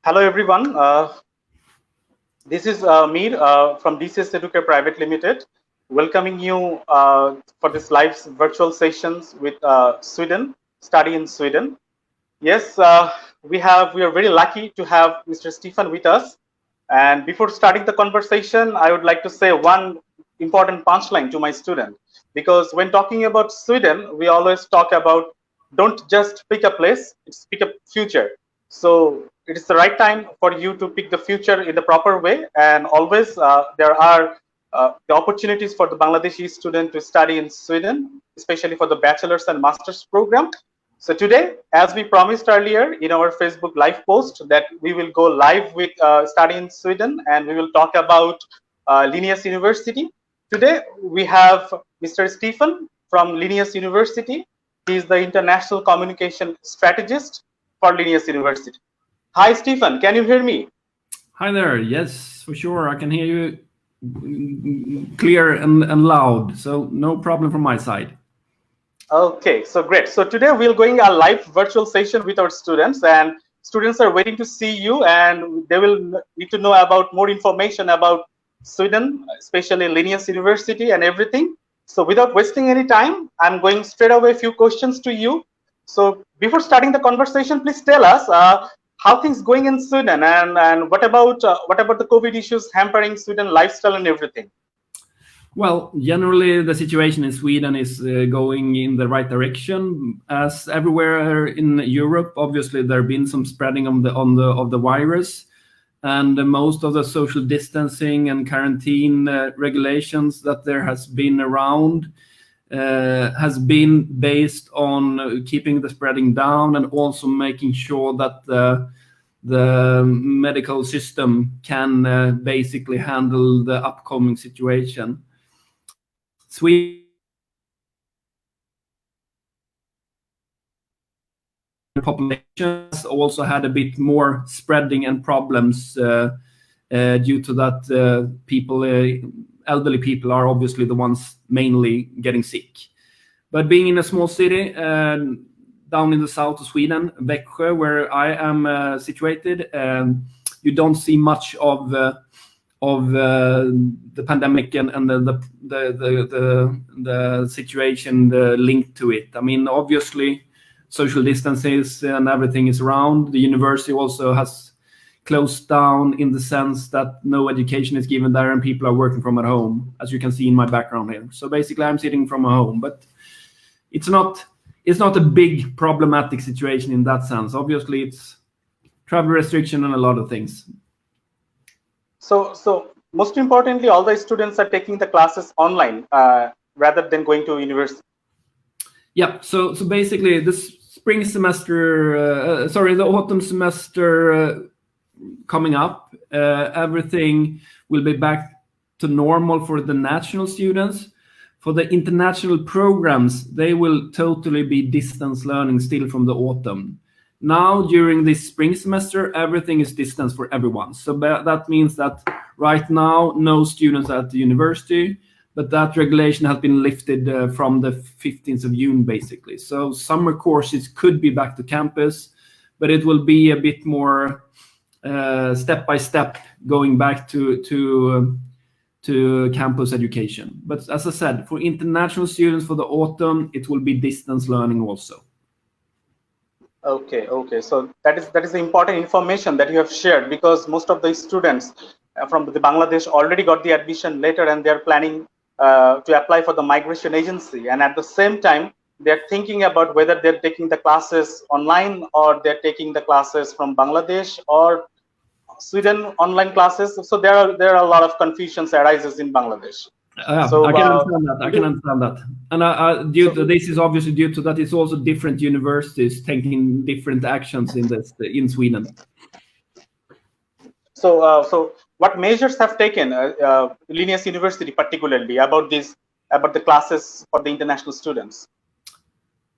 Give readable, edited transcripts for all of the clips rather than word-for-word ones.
Hello, everyone. This is Mir from DCS Educare Private Limited, welcoming you for this live virtual sessions with Sweden, study in Sweden. Yes, we are very lucky to have Mr. Stefan with us. And before starting the conversation, I would like to say one important punchline to my student, because when talking about Sweden, we always talk about don't just pick a place, it's pick a future. So it is the right time for you to pick the future in the proper way. And always there are the opportunities for the Bangladeshi student to study in Sweden, especially for the bachelor's and master's program. So today, as we promised earlier in our Facebook live post, that we will go live with study in Sweden, and we will talk about Linnaeus University. Today, we have Mr. Stefan from Linnaeus University. He is the international communication strategist for Linnaeus University. Hi, Stefan. Can you hear me? Hi there. Yes, for sure. I can hear you clear and loud. So no problem from my side. Okay, so great. So today we're going a live virtual session with our students, and students are waiting to see you, and they will need to know about more information about Sweden, especially Linnaeus University and everything. So without wasting any time, I'm going straight away a few questions to you. So before starting the conversation, please tell us how things going in Sweden, and what about the COVID issues hampering Sweden lifestyle and everything. Well, generally the situation in Sweden is going in the right direction. As everywhere in Europe, obviously there have been some spreading of the virus, and most of the social distancing and quarantine regulations that there has been around has been based on keeping the spreading down and also making sure that the medical system can basically handle the upcoming situation. Sweden population has also had a bit more spreading and problems due to that. Elderly people are obviously the ones mainly getting sick. But being in a small city down in the south of Sweden, Växjö, where I am situated, you don't see much of the pandemic and the situation linked to it. I mean, obviously, social distances and everything is around. The university also has closed down in the sense that no education is given there and people are working from at home, as you can see in my background here. So basically, I'm sitting from home, but it's not a big problematic situation in that sense. Obviously, it's travel restriction and a lot of things. So most importantly, all the students are taking the classes online rather than going to university. Yeah. So basically, this spring semester, the autumn semester coming up, everything will be back to normal for the national students. For the international programs, they will totally be distance learning still from the autumn. Now, during this spring semester, everything is distance for everyone. So that means that right now, no students at the university, but that regulation has been lifted from the 15th of June, basically. So summer courses could be back to campus, but it will be a bit more step by step going back to campus education. But as I said, for international students for the autumn, it will be distance learning also. Okay. So that is the important information that you have shared, because most of the students from the Bangladesh already got the admission letter and they're planning to apply for the migration agency. And at the same time, they're thinking about whether they're taking the classes online or they're taking the classes from Bangladesh or Sweden online classes. So there are a lot of confusions arises in Bangladesh. So, I can understand that. And this is obviously due to that it's also different universities taking different actions in Sweden. So what measures have taken Linnaeus University particularly about the classes for the international students?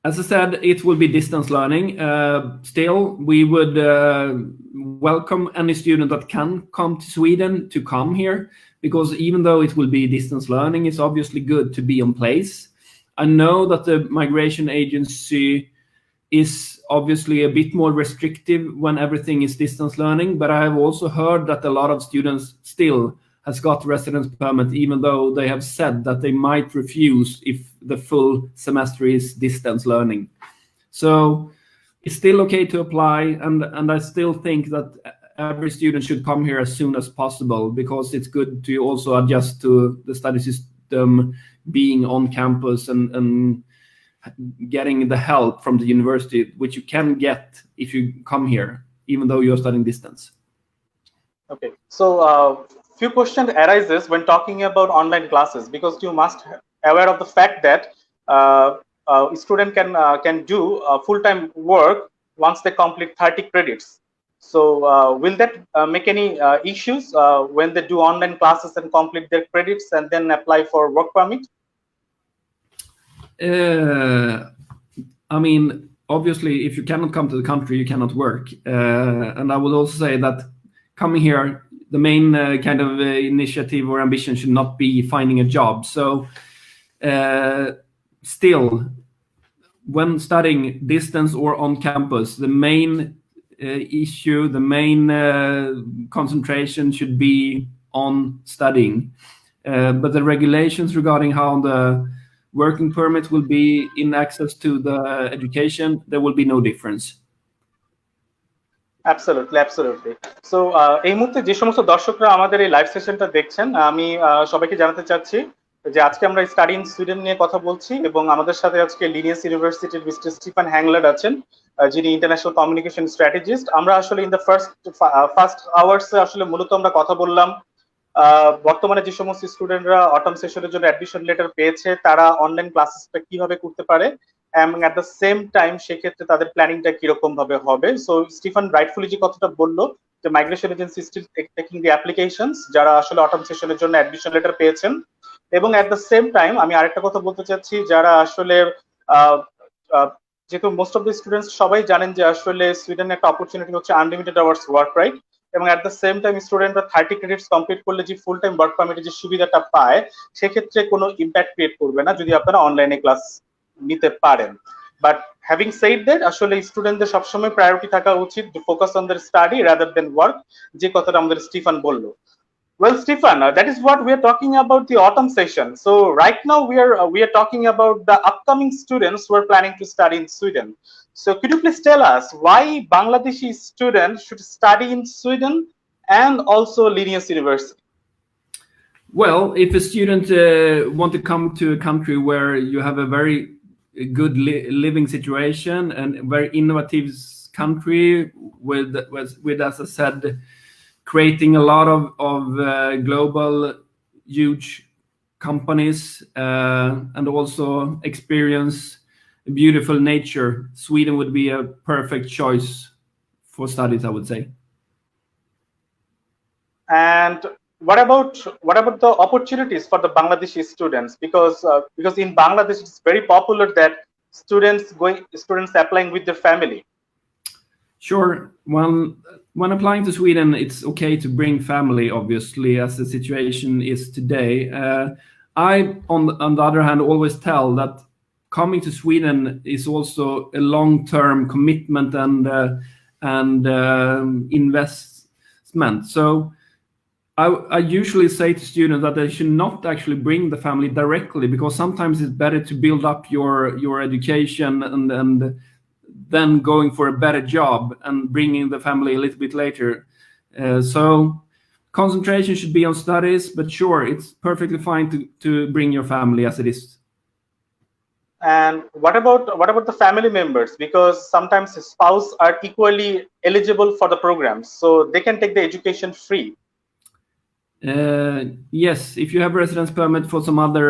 As I said, it will be distance learning. Still, we would welcome any student that can come to Sweden to come here, because even though it will be distance learning, it's obviously good to be on place. I know that the migration agency is obviously a bit more restrictive when everything is distance learning, but I have also heard that a lot of students still has got residence permit, even though they have said that they might refuse if the full semester is distance learning. So it's still okay to apply, and I still think that every student should come here as soon as possible, because it's good to also adjust to the study system being on campus and getting the help from the university, which you can get if you come here, even though you're studying distance. Okay, so few questions arises when talking about online classes, because you must aware of the fact that student can do full-time work once they complete 30 credits. So will that make any issues when they do online classes and complete their credits and then apply for work permit? I mean, obviously, if you cannot come to the country, you cannot work. And I will also say that coming here, the main kind of initiative or ambition should not be finding a job. So still, when studying distance or on campus, the main issue, the main concentration should be on studying. But the regulations regarding how the working permit will be in access to the education, there will be no difference. Absolutely absolutely so এই মুহূর্তে যে সমস্ত দর্শকরা আমাদের এই live সেশনটা দেখছেন, আমি সবাইকে জানাতে চাচ্ছি যে আজকে আমরা স্টাডি ইন সুইডেন নিয়ে কথা বলছি, এবং আমাদের সাথে আজকে লিনিয়াস ইউনিভার্সিটির মিস্টার স্টিফেন হ্যাংলার আছেন, যিনি ইন্টারন্যাশনাল কমিউনিকেশন স্ট্র্যাটেজিস্ট। আমরা আসলে ইন দ্য ফার্স্ট আওয়ার্স আসলে মূলত আমরা কথা বললাম বর্তমানে যে সমস্ত স্টুডেন্টরা অটম সেশনের জন্য অ্যাডমিশন লেটার পেয়েছে তারা অনলাইন ক্লাসেসটা কিভাবে করতে পারে, এবং অ্যাট দ্য সেম টাইম সেক্ষেত্রে তাদের প্ল্যানিংটা কিরকম ভাবে হবে। সো স্টিফেন রাইটফুলি যে কথাটা বললো যে মাইগ্রেশন এজেন্সি স্টিল টেকিং দি অ্যাপ্লিকেশনস যারা আসলে অটম সেশনের জন্য অ্যাডমিশন লেটার পেয়েছেন, এবং অ্যাট দ্য সেম টাইম আমি আরেকটা কথা বলতে চাচ্ছি, যারা আসলে যেহেতু মোস্ট অফ দি স্টুডেন্টস সবাই জানেন যে আসলে সুইডেনের একটা অপরচুনিটি হচ্ছে আনলিমিটেড আওয়ার্স ওয়ার্ক, রাইট? এবং অ্যাট দ্য সেম টাইম স্টুডেন্টরা 30 ক্রেডিটস কমপ্লিট করলে যে ফুল টাইম ওয়ার্ক পারমিটের যে সুবিধাটা পায়, সেক্ষেত্রে কোনো ইম্প্যাক্ট ক্রিয়েট করবে না যদি আপনারা অনলাইনে ক্লাস নিতে পারেন। বাট হ্যাভিং সেইড দ্যাট, আসলে স্টুডেন্টদের সবসময় প্রায়োরিটি থাকা উচিত to focus on their study rather than work, যে কথাটা আমাদের স্টিফান বললো। Well, Stefan, that is what we are talking about the autumn session. So right now we are talking about the upcoming students who are planning to study in Sweden. So could you please tell us why Bangladeshi students should study in Sweden and also Linnaeus University? Well, if a student want to come to a country where you have a very good living situation and very innovative country with as I said, creating a lot of global huge companies and also experience beautiful nature, Sweden would be a perfect choice for studies, I would say. And what about the opportunities for the Bangladeshi students? Because in Bangladesh it's very popular that students applying with their family. Sure. When applying to Sweden, it's okay to bring family, obviously, as the situation is today. I, on the other hand, always tell that coming to Sweden is also a long-term commitment and investment. So I usually say to students that they should not actually bring the family directly, because sometimes it's better to build up your education and then going for a better job and bringing the family a little bit later. So concentration should be on studies, but sure, it's perfectly fine to bring your family as it is. And what about the family members? Because sometimes spouse are equally eligible for the programs, so they can take the education free. Yes, if you have residence permit for some other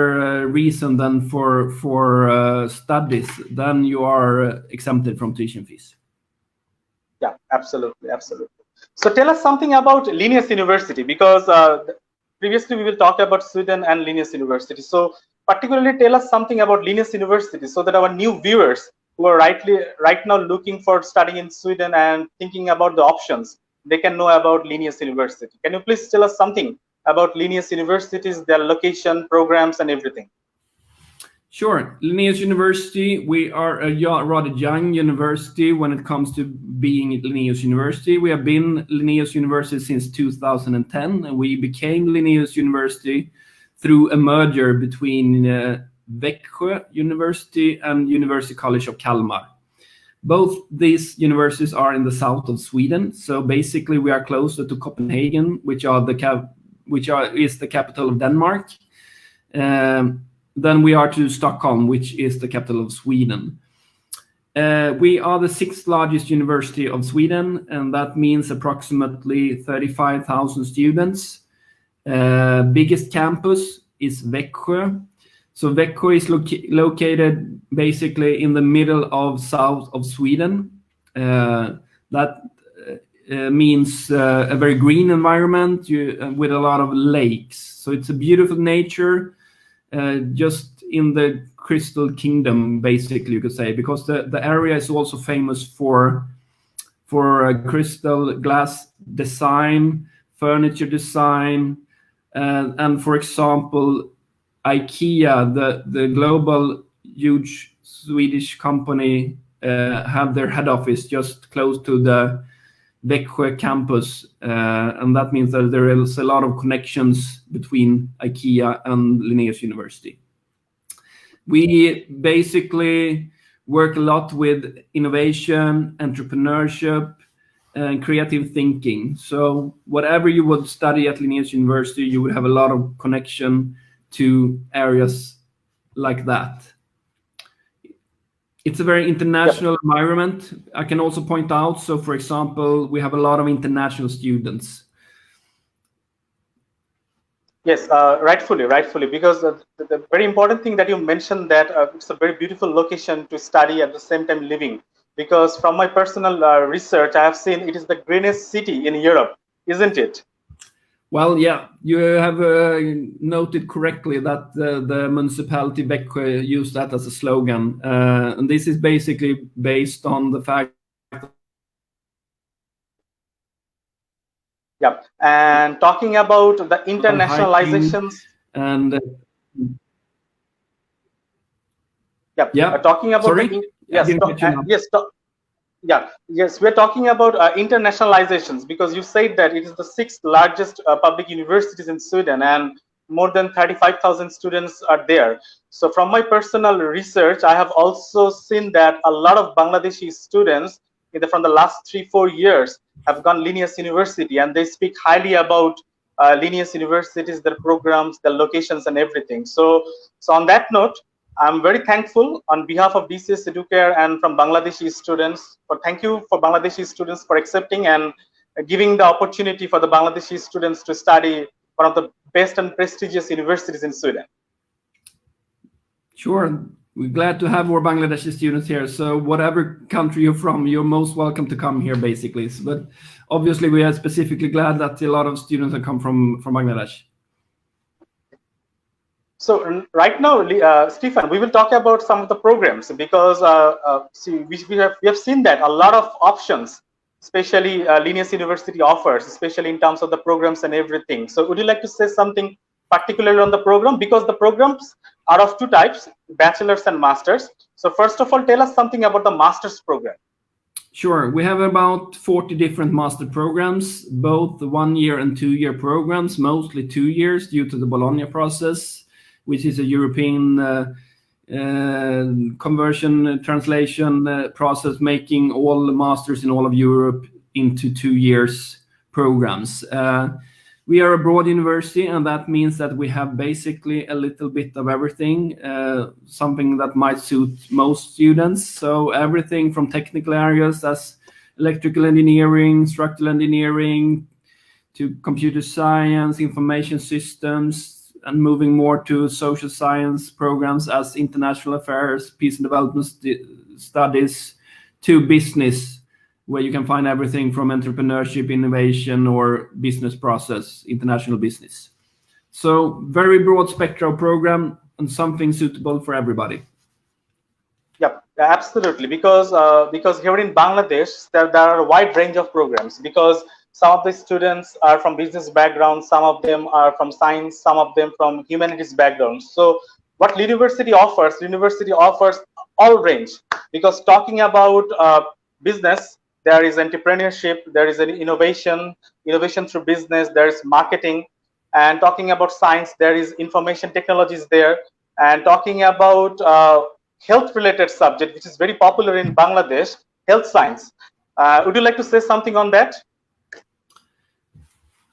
reason than for studies, then you are exempted from tuition fees. Yeah, absolutely. So tell us something about Linnaeus University, because previously we will talk about Sweden and Linnaeus University. So particularly tell us something about Linnaeus University, so that our new viewers who are right now looking for studying in Sweden and thinking about the options, they can know about Linnaeus University. Can you please tell us something about Linnaeus Universities, their location, programs, and everything? Sure. Linnaeus University, we are a rather young university when it comes to being Linnaeus University. We have been Linnaeus University since 2010, and we became Linnaeus University through a merger between Växjö University and University College of Kalmar. Both these universities are in the south of Sweden, so basically we are closer to Copenhagen, which is the capital of Denmark. Than we are to Stockholm, which is the capital of Sweden. We are the 6th largest university of Sweden, and that means approximately 35,000 students. Biggest campus is Växjö. So Växjö is located basically in the middle of south of Sweden. That means a very green environment with a lot of lakes. So it's a beautiful nature. Just in the crystal kingdom, basically, you could say, because the area is also famous for crystal glass design, furniture design, and for example, IKEA, the global huge Swedish company, have their head office just close to the Växjö campus, and that means that there is a lot of connections between IKEA and Linnaeus University. We basically work a lot with innovation, entrepreneurship, and creative thinking. So whatever you would study at Linnaeus University, you would have a lot of connection to areas like that. It's a very international environment. I can also point out, so for example, we have a lot of international students. Yes, rightfully, because the very important thing that you mentioned, that it's a very beautiful location to study at the same time living. Because from my personal research, I have seen it is the greenest city in Europe, isn't it? Well, yeah, you have noted correctly that the municipality Växjö used that as a slogan. And this is basically based on the fact. Yeah, and talking about the internationalizations. And yeah, talking about sorry? Yes, we're talking about internationalizations, because you said that it is the 6th largest public universities in Sweden, and more than 35,000 students are there. So from my personal research, I have also seen that a lot of Bangladeshi students from the last 3-4 years have gone Linnaeus University, and they speak highly about Linnaeus universities, their programs, their locations, and everything. So on that note, I'm very thankful on behalf of DCS Educare and from Bangladeshi students. Thank you for Bangladeshi students for accepting and giving the opportunity for the Bangladeshi students to study one of the best and prestigious universities in Sweden. Sure. We're glad to have more Bangladeshi students here. So whatever country you're from, you're most welcome to come here, basically. But obviously, we are specifically glad that a lot of students have come from Bangladesh. So right now, Stefan, we will talk about some of the programs, because we have seen that a lot of options, especially Linnaeus University offers, especially in terms of the programs and everything. So would you like to say something particularly on the program? Because the programs are of 2 types, bachelor's and master's. So first of all, tell us something about the master's program. Sure. We have about 40 different master programs, both 1-year and 2-year programs, mostly 2 years due to the Bologna process, which is a European conversion translation process, making all the masters in all of Europe into 2 years programs. We are a broad university, and that means that we have basically a little bit of everything, something that might suit most students. So everything from technical areas as electrical engineering, structural engineering, to computer science, information systems, and moving more to social science programs as international affairs, peace and development studies, to business, where you can find everything from entrepreneurship, innovation, or business process, international business. So very broad spectrum program and something suitable for everybody. Yeah, absolutely. Because here in Bangladesh, there are a wide range of programs, because some of the students are from business backgrounds, some of them are from science, some of them from humanities backgrounds. So what university offers all range, because talking about business, there is entrepreneurship, there is an innovation through business, there is marketing, and talking about science, there is information technologies there, and talking about health related subject, which is very popular in Bangladesh, health science. Would you like to say something on that?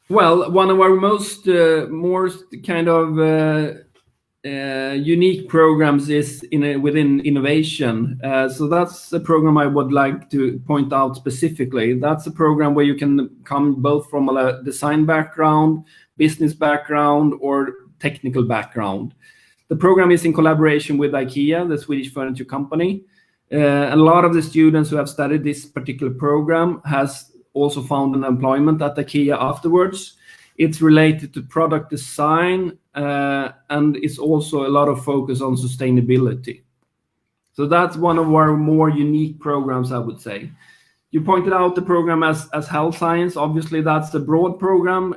Well, one of our most more kind of unique programs is within innovation. So that's a program I would like to point out specifically. That's a program where you can come both from a design background, business background, or technical background. The program is in collaboration with IKEA, the Swedish furniture company. A lot of the students who have studied this particular program has also found an employment at IKEA afterwards. It's related to product design, and it's also a lot of focus on sustainability. So that's one of our more unique programs, I would say. You pointed out the program as health science. Obviously, that's a broad program,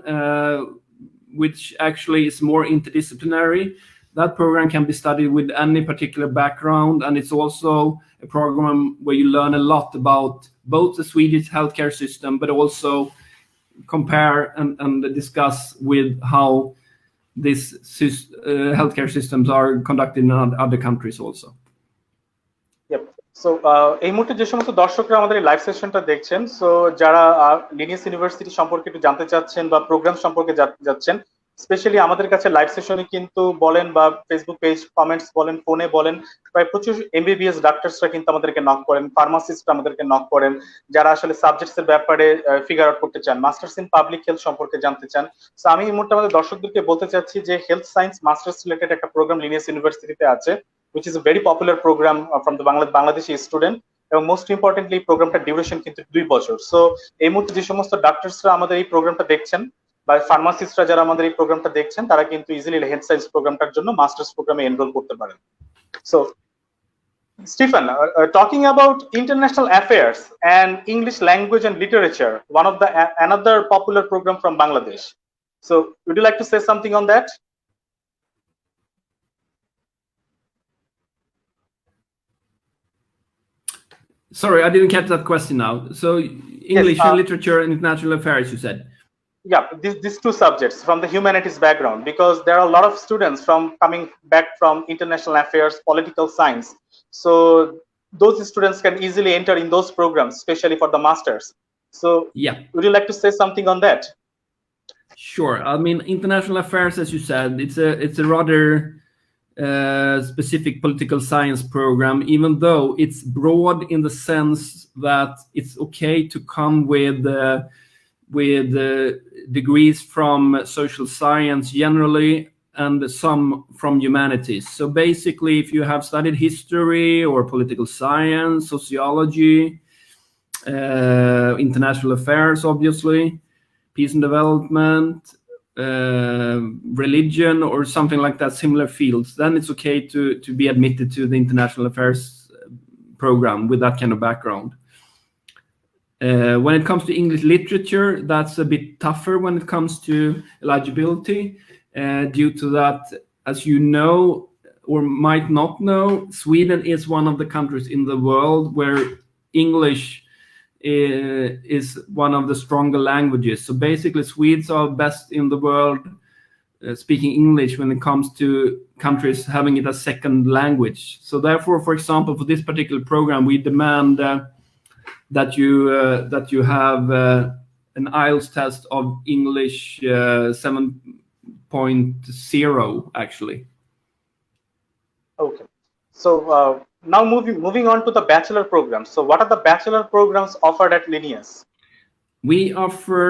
which actually is more interdisciplinary. That program can be studied with any particular background, and it's also a program where you learn a lot about both the Swedish healthcare system, but also compare and discuss with how these healthcare systems are conducted in other countries also. Yep. So এই মুহূর্তে যে সমস্ত দর্শকরা আমাদের এই live সেশনটা দেখছেন, so যারা Linnaeus university সম্পর্কে একটু জানতে চাচ্ছেন বা প্রোগ্রাম সম্পর্কে যাচ্ছেন, স্পেশালি আমাদের কাছে লাইভ সেশনে কিন্তু বলেন বা ফেসবুক পেজ কমেন্টস বলেন, ফোনে বলেন, প্রায় প্রচুর এমবিবিএস ডাক্তারসরা কিন্তু আমাদেরকে নক করেন, ফার্মাসিস্টরা আমাদেরকে নক করেন, যারা আসলে সাবজেক্টস এর ব্যাপারে ফিগার আউট করতে চান, মাস্টার্স ইন পাবলিক হেলথ সম্পর্কে জানতে চান। সো আমি এই মুহূর্তে আমাদের দর্শকদেরকে বলতে চাচ্ছি যে হেলথ সায়েন্স মাস্টার্স রিলেটেড একটা প্রোগ্রাম লিনিয়াস ইউনিভার্সিটিতে আছে, which is a very popular program from the Bangladeshi student, এবং মোস্ট ইম্পর্টেন্টলি প্রোগ্রামটা ডিউরেশন কিন্তু 2 বছর। সো এই মুহূর্তে যে সমস্ত ডাক্তারসরা আমাদের এই প্রোগ্রামটা দেখছেন বা ফার্মাসিস্টরা যারা আমাদের এই প্রোগ্রামটা দেখছেন, তারা কিন্তু ইজিলি হেলথ সায়েন্স প্রোগ্রামটার জন্য মাস্টার্স প্রোগ্রামে এনরোল করতে পারেন। So Stephen, talking about international affairs and English language and literature, one of the another popular program from Bangladesh. So would you like to say something on that? Sorry, I didn't catch that question now. So English and literature and international affairs, you said? Yeah, these two subjects from the humanities background, because there are a lot of students coming back from international affairs, political science. So those students can easily enter in those programs, especially for the masters. So yeah, would you like to say something on that? Sure. I mean, international affairs, as you said, it's a rather specific political science program, even though it's broad in the sense that it's okay to come with degrees from social science generally and some from humanities. So basically, if you have studied history or political science, sociology, international affairs, obviously, peace and development, religion, or something like that, similar fields, then it's okay to be admitted to the international affairs program with that kind of background. When it comes to English literature, that's a bit tougher when it comes to eligibility, due to that, as you know or might not know, Sweden is one of the countries in the world where English is one of the stronger languages. So basically, Swedes are best in the world speaking English when it comes to countries having it as second language. So therefore, for example, for this particular program, we demand that you have an IELTS test of English 7.0 actually. Okay. So now moving on to the bachelor programs. So what are the bachelor programs offered at Linnaeus? We offer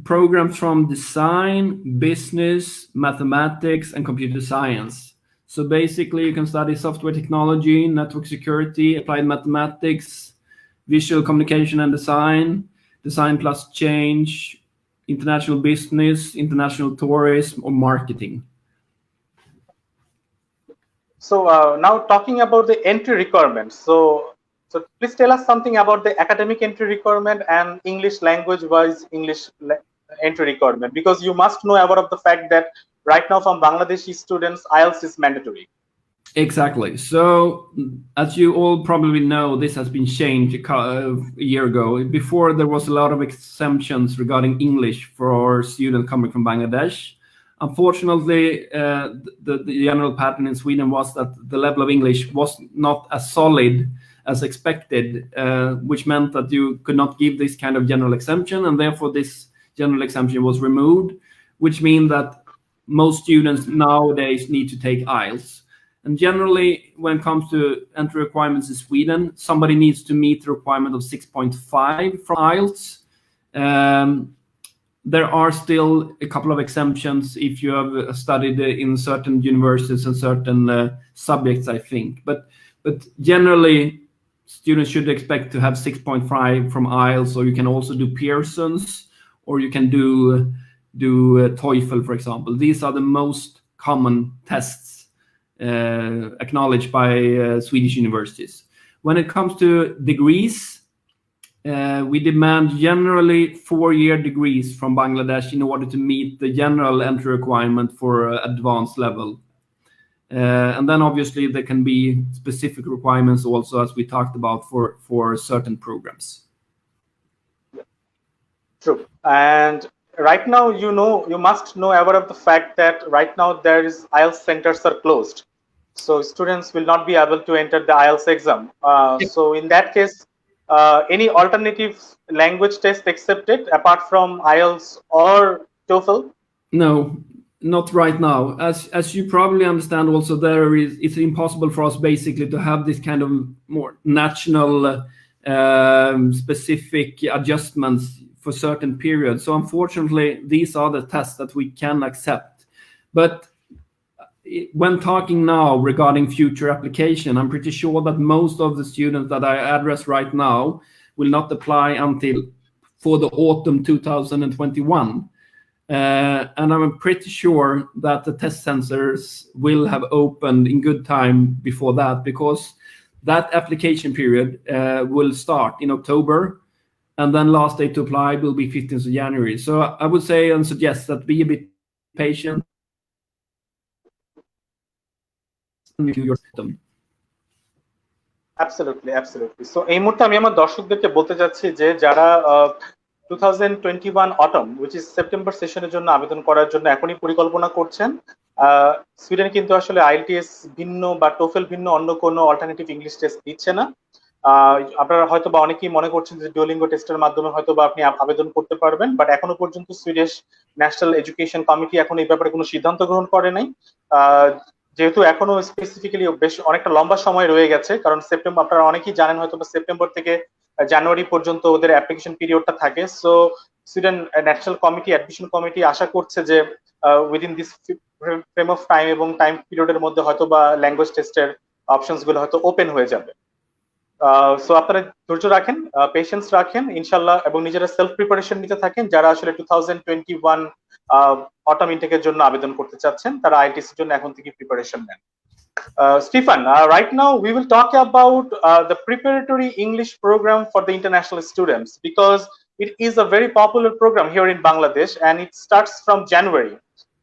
programs from design, business, mathematics, and computer science. So basically, you can study software technology, network security, applied mathematics, visual communication and design plus change, international business, international tourism, or marketing. So now talking about the entry requirements. So please tell us something about the academic entry requirement and English language wise English entry requirement, because you must know aware of the fact that right now from Bangladeshi students, IELTS is mandatory. Exactly. So, as you all probably know, this has been changed a year ago. Before, there was a lot of exemptions regarding English for students coming from Bangladesh. Unfortunately, the general pattern in Sweden was that the level of English was not as solid as expected, which meant that you could not give this kind of general exemption, and therefore this general exemption was removed, which means that most students nowadays need to take IELTS. And generally, when it comes to entry requirements in Sweden, somebody needs to meet the requirement of 6.5 from IELTS. There are still a couple of exemptions if you have studied in certain universities and certain subjects, I think. But generally, students should expect to have 6.5 from IELTS, or you can also do Pearson's, or you can do TOEFL, for example. These are the most common tests acknowledged by Swedish universities. When it comes to degrees, we demand generally 4-year degrees from Bangladesh in order to meet the general entry requirement for advanced level. And then obviously there can be specific requirements also, as we talked about, for certain programs. True. And right now, you must know aware of the fact that right now there is IELTS centers are closed. So students will not be able to enter the IELTS exam. So in that case, any alternative language test accepted apart from IELTS or TOEFL? No, not right now. As you probably understand, also it's impossible for us basically to have this kind of more national specific adjustments for certain periods. So unfortunately, these are the tests that we can accept. But when talking now regarding future application, I'm pretty sure that most of the students that I address right now will not apply until for the autumn 2021. And I'm pretty sure that the test centers will have opened in good time before that, because that application period will start in October, and then last day to apply will be 15th of January. So I would say and suggest that be a bit patient. Absolutely, absolutely. So এই মুহূর্তে আমি আমার দর্শকদেরকে বলতে চাচ্ছি যে যারা 2021 autumn which is September সেশনের জন্য আবেদন করার জন্য এখনই পরিকল্পনা করছেন, সুইডেন কিন্তু আসলে আইএলটিএস ভিন্ন বা টোফেল ভিন্ন অন্য কোনো অল্টারনেটিভ ইংলিশ টেস্ট দিচ্ছে না। আপনারা হয়তো বা অনেকেই মনে করছেন যে ডুওলিঙ্গো টেস্টের মাধ্যমে হয়তো বা আপনি আবেদন করতে পারবেন, বাট এখনো পর্যন্ত সুইডিশ ন্যাশনাল এডুকেশন কমিটি এখন এই ব্যাপারে কোনো সিদ্ধান্ত গ্রহণ করে নাই। যেহেতু এখনো স্পেসিফিক্যালি বেশ অনেকটা লম্বা সময় রয়ে গেছে, কারণ সেপ্টেম্বর আপনারা অনেকেই জানেন হয়তো বা সেপ্টেম্বর থেকে জানুয়ারি পর্যন্ত ওদের অ্যাপ্লিকেশন পিরিয়ডটা থাকে। So Sweden national committee admission committee আশা করছে যে within this frame of time এবং টাইম পিরিয়ডের মধ্যে হয়তো বা ল্যাঙ্গুয়েজ টেস্টের অপশনস গুলো হয়তো ওপেন হয়ে যাবে। সো আপনারা ধৈর্য রাখেন, পেশেন্স রাখেন ইনশাল্লাহ, এবং নিজেরা সেলফ প্রিপারেশন নিতে থাকেন। যারা আসলে 2021 অটম ইনটেকের জন্য আবেদন করতে চাচ্ছেন তারা আইএলটিএস এর জন্য এখন থেকে প্রিপারেশন নেন। Stefan, right now we will talk about the preparatory English program for the international students, because it is a very popular program here in Bangladesh and it starts from January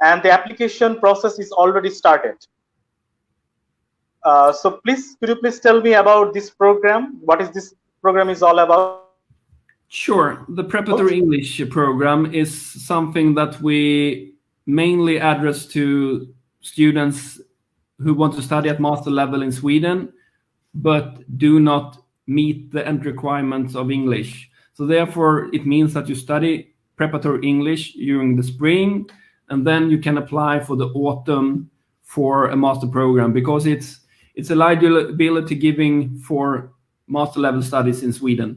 and the application process is already started. So could you please tell me about this program? What is this program is all about? Sure. The preparatory English program is something that we mainly address to students who want to study at master level in Sweden, but do not meet the entry requirements of English. So therefore, it means that you study preparatory English during the spring, and then you can apply for the autumn for a master program, because it's a liability giving for master level studies in Sweden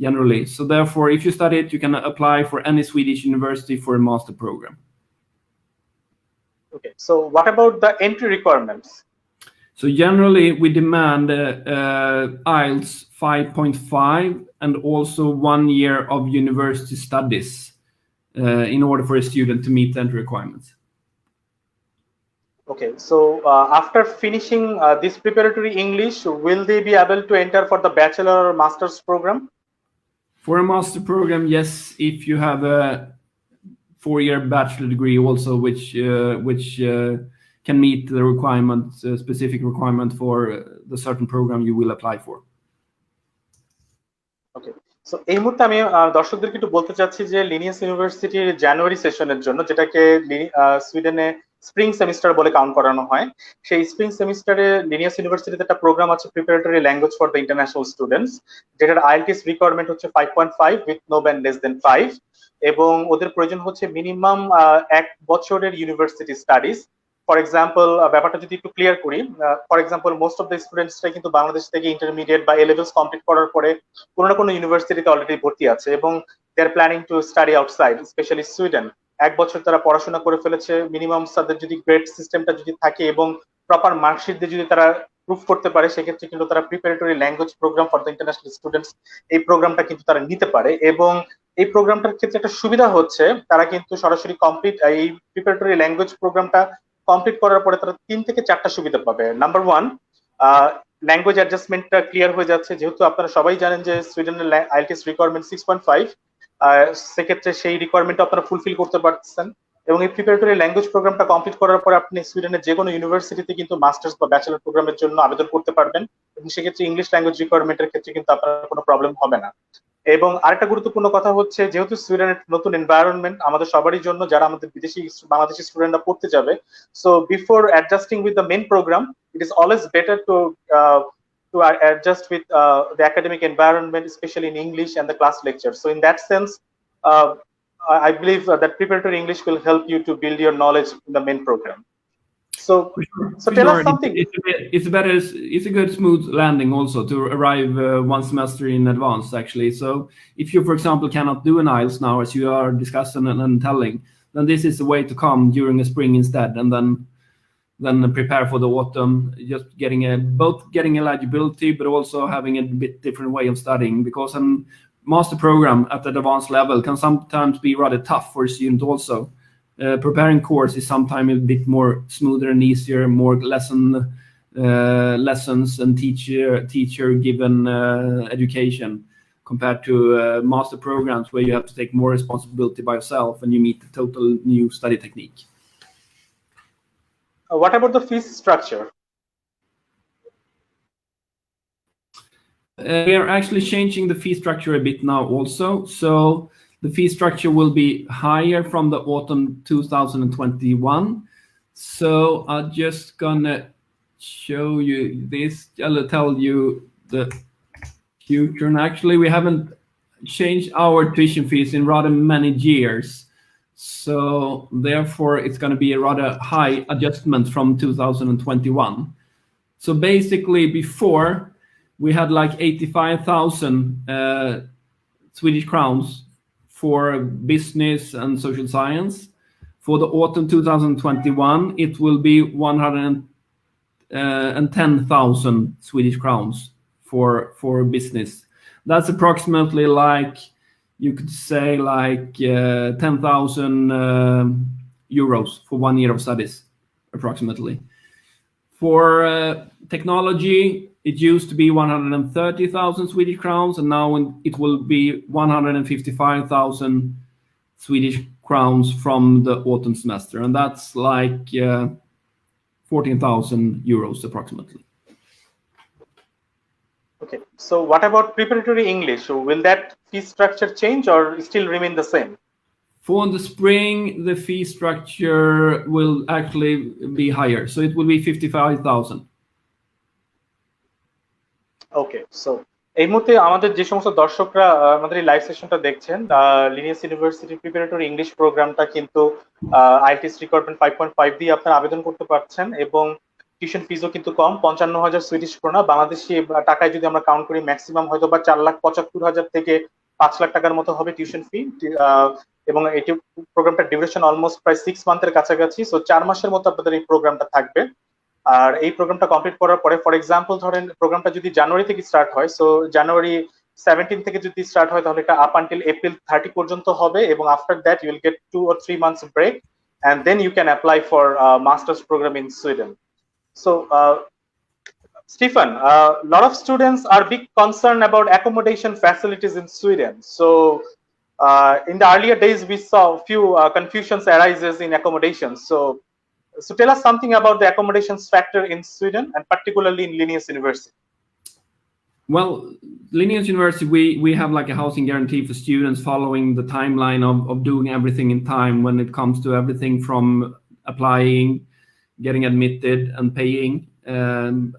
generally. So therefore, if you study it, you can apply for any Swedish university for a master program. Okay, so what about the entry requirements? So generally, we demand IELTS 5.5 and also 1 year of university studies in order for a student to meet the entry requirements. Okay, so after finishing this preparatory English, will they be able to enter for the bachelor or master's program? For a master program, yes, if you have a 4-year bachelor degree also, which can meet the requirement, specific requirement for the certain program you will apply for. Okay, so এই মুহূর্তে আমি দর্শকদেরকে একটু বলতে চাচ্ছি যে Linnaeus ইউনিভার্সিটির জানুয়ারি সেশনের জন্য, যেটাকে সুইডেনে স্প্রিং সেমিস্টার বলে কাউন্ট করানো হয়, সেই স্প্রিং সেমিস্টারে লিনিয়াস ইউনিভার্সিটিতে একটা প্রোগ্রাম আছে, preparatory language for the international students, যেটার আইএলটিএস রিকোয়ারমেন্ট হচ্ছে 5.5 with no band less than 5, এবং ওদের প্রয়োজন হচ্ছে মিনিমাম 1 বছরের ইউনিভার্সিটি স্টাডিজ। ফর এক্সাম্পল, ব্যাপারটা যদি একটু ক্লিয়ার করি, for example most of the স্টুডেন্টসরা কিন্তু বাংলাদেশ থেকে ইন্টারমিডিয়েট বা এ লেভেলস কমপ্লিট করার পরে কোনো না কোনো ইউনিভার্সিটিতে অলরেডি ভর্তি আছে এবং they are planning to study outside, specially Sweden. 1 বছর তারা পড়াশোনা করে ফেলেছে, মিনিমাম তাদের যদি গ্রেড সিস্টেমটা যদি থাকে এবং প্রপার মার্কশিট দিয়ে যদি তারা প্রুফ করতে পারে, সেক্ষেত্রে কিন্তু তারা preparatory language program for the international students এই প্রোগ্রামটা কিন্তু তারা নিতে পারে। এবং এই প্রোগ্রামটার ক্ষেত্রে একটা সুবিধা হচ্ছে, তারা কিন্তু সরাসরি কমপ্লিট এই প্রিপারেটরি ল্যাঙ্গুয়েজ প্রোগ্রামটা কমপ্লিট করার পরে তারা 3 থেকে 4টা সুবিধা পাবে। নাম্বার 1, ল্যাঙ্গুয়েজ অ্যাডজাস্টমেন্টটা ক্লিয়ার হয়ে যাচ্ছে, যেহেতু আপনারা সবাই জানেন যে সুইডেনের আইএলটিএস রিকোয়ারমেন্ট 6.5, সেক্ষেত্রে সেই রিকোয়ারমেন্ট আপনারা ফুলফিল করতে পারছেন। এবং এই প্রিপারেটরি ল্যাঙ্গুয়েজ প্রোগ্রামটা কমপ্লিট করার পরে আপনি সুইডেনের যে কোনো ইউনিভার্সিটিতে কিন্তু মাস্টার্স বা ব্যাচেলর প্রোগ্রামের জন্য আবেদন করতে পারবেন, এবং সেক্ষেত্রে ইংলিশ ল্যাঙ্গুয়েজ রিকোয়ারমেন্টের ক্ষেত্রে কিন্তু আপনার কোনো প্রবলেম হবে না। এবং আরেকটা গুরুত্বপূর্ণ কথা হচ্ছে, যেহেতু সুইডেনের নতুন এনভায়রনমেন্ট আমাদের সবারই জন্য, যারা আমাদের বিদেশি বাংলাদেশি স্টুডেন্টরা পড়তে যাবে, so before adjusting with the main program, it is always better to adjust with the academic environment, especially in English and the class lecture. So in that sense, uh, I believe that preparatory English will help you to build your knowledge in the main program. So, tell us something. It's better. It's a good smooth landing also to arrive 1 semester in advance. Actually, so if you, for example, cannot do an IELTS now, as you are discussing and telling, then this is the way to come during a spring instead, and then prepare for the autumn. Just both getting eligibility, but also having a bit different way of studying, because a master program at the advanced level can sometimes be rather tough for a student also. Preparing course is sometimes a bit more smoother and easier, more lessons and teacher given education compared to master programs where you have to take more responsibility by yourself and you meet a total new study technique. What about the fee structure? We are actually changing the fee structure a bit now also. So the fee structure will be higher from the autumn 2021. So I'm just gonna show you this. I'll tell you the future. And actually, we haven't changed our tuition fees in rather many years. So therefore, it's going to be a rather high adjustment from 2021. So basically, before we had like 85,000 Swedish crowns for business and social science. For the autumn 2021, it will be 110,000 Swedish crowns for business. That's approximately like, you could say like 10,000 euros for 1 year of studies, approximately. For technology, it used to be 130,000 Swedish crowns, and now it will be 155,000 Swedish crowns from the autumn semester, and that's like 14,000 euros approximately. Okay, so what about preparatory English? Will that fee structure change or still remain the same? For the spring, the fee structure will actually be higher, so it will be 55,000. Okay, so এই মুহূর্তে আমাদের যে সমস্ত দর্শকরা আমাদের এই live সেশনটা দেখছেন, Linnaeus university preparatory English প্রোগ্রামটা কিন্তু আইএলটিএস রিকোয়ারমেন্ট 5.5 দিয়ে আপনারা আবেদন করতে পারছেন, এবং টিউশন ফিজও কিন্তু কম, 55,000 সুইডিশ ক্রোনা। বাংলাদেশি টাকায় যদি আমরা কাউন্ট করি, ম্যাক্সিমাম হয়তো বা 4,75,000 থেকে 5 লাখ টাকার মতো হবে টিউশন ফি। এবং এটি প্রোগ্রামটার ডিউরেশন অলমোস্ট প্রায় 6 মান্থের কাছাকাছি, সো 4 মাসের মতো আপনাদের এই প্রোগ্রামটা থাকবে। আর এই প্রোগ্রামটা কমপ্লিট করার পরে, ফর এক্সাম্পল ধরেন প্রোগ্রামটা যদি জানুয়ারি থেকে স্টার্ট হয়, সো জানুয়ারি 17 থেকে যদি স্টার্ট হয়, তাহলে এটা আপ আনটিল এপ্রিল 30 পর্যন্ত হবে, এবং after that you will get 2 or 3 months break, and then you can apply for a master's program in Sweden. So Stefan, a lot of students are big concerned about accommodation facilities in Sweden. So in the earlier days we saw a few confusions arises in accommodation. So So tell us something about the accommodations factor in Sweden and particularly in Linnaeus University. Well, Linnaeus University, we have like a housing guarantee for students following the timeline of doing everything in time when it comes to everything from applying, getting admitted and paying,